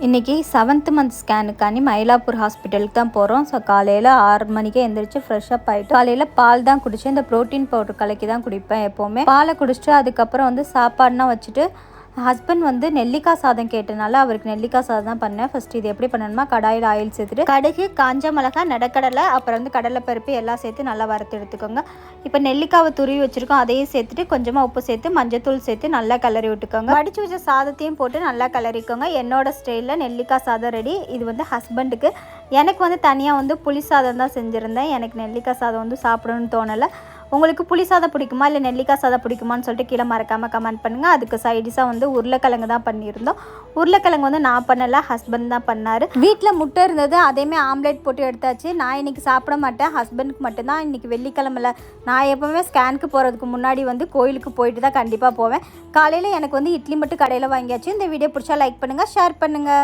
இன்றைக்கி 7th month ஸ்கேனுக்காண்டி Mylapore ஹாஸ்பிட்டலுக்கு தான் போகிறோம். ஸோ காலையில் 6 மணிக்கே எழுந்திரிச்சு ஃப்ரெஷ்ஷப் ஆகிட்டு காலையில் பால் தான் குடித்தேன். இந்த ப்ரோட்டீன் பவுடர் கலக்கி தான் குடிப்பேன் எப்போவுமே. பாலை குடிச்சிட்டு அதுக்கப்புறம் சாப்பாடுனா வச்சுட்டு ஹஸ்பண்ட் நெல்லிக்காய் சாதம் கேட்டனால அவருக்கு நெல்லிக்காய் சாதம் தான் பண்ணேன். ஃபஸ்ட்டு இது எப்படி பண்ணணுமா, கடாயில் ஆயில் சேர்த்துட்டு கடுகு, காஞ்ச மிளகா, நடக்கடலை, அப்புறம் கடலைப்பருப்பு எல்லாம் சேர்த்து நல்லா வறுத்து எடுத்துக்கோங்க. இப்போ நெல்லிக்காவை துருவி வச்சுருக்கோம், அதையும் சேர்த்துட்டு கொஞ்சமாக உப்பு சேர்த்து மஞ்சத்தூள் சேர்த்து நல்லா கிளறி விட்டுக்கோங்க. வடிச்சு வச்ச சாதத்தையும் போட்டு நல்லா கிளறிக்கோங்க. என்னோட ஸ்டைலில் நெல்லிக்காய் சாதம் ரெடி. இது ஹஸ்பண்டுக்கு. எனக்கு தனியாக புளி சாதம் தான் செஞ்சுருந்தேன். எனக்கு நெல்லிக்காய் சாதம் சாப்பிடணும்னு தோணலை. உங்களுக்கு புளி சாதம் பிடிக்குமா இல்லை நெல்லிக்காய் சாதம் பிடிக்குமான்னு சொல்லிட்டு கீழே மறக்காமல் கமெண்ட் பண்ணுங்கள். அதுக்கு சைடிஷாக உருளைக்கிழங்கு தான் பண்ணியிருந்தோம். உருளைக்கிழங்கு நான் பண்ணலை, ஹஸ்பண்ட் தான் பண்ணார். வீட்டில் முட்டை இருந்தது, அதேமாதிரி ஆம்லேட் போட்டு எடுத்தாச்சு. நான் இன்றைக்கி சாப்பிட மாட்டேன், ஹஸ்பண்டுக்கு மட்டும்தான். இன்றைக்கி வெள்ளிக்கிழமையில் நான் எப்போவுமே ஸ்கேனுக்கு போகிறதுக்கு முன்னாடி கோயிலுக்கு போயிட்டு தான் கண்டிப்பாக போவேன். காலையில் எனக்கு இட்லி மட்டும் கடையில் வாங்கியாச்சு. இந்த வீடியோ பிடிச்சா லைக் பண்ணுங்கள், ஷேர் பண்ணுங்கள்.